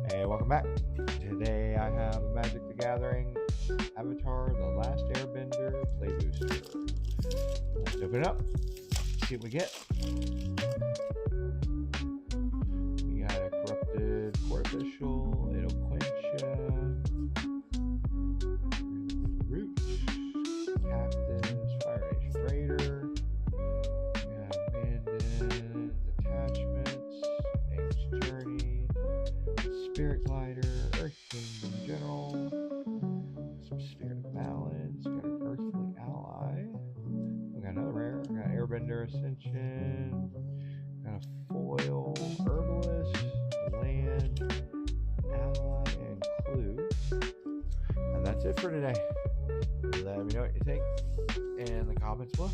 Hey, welcome back. Today I have a Magic the Gathering Avatar The Last Airbender Play Booster. Let's open it up, see what we get. We got a Corrupted Court Official, Eloquentia, Root, Captives, Fire Age Raider. We got Abandons, Attachments, Ancient Journey, Spirit Glider, Earth Kingdom General, some Spirit of Balance, got an Earthly Ally, we got another rare, we got Airbender Ascension, got a foil Herbalist, Land, Ally, and Clue. And that's it for today. Let me know what you think in the comments below.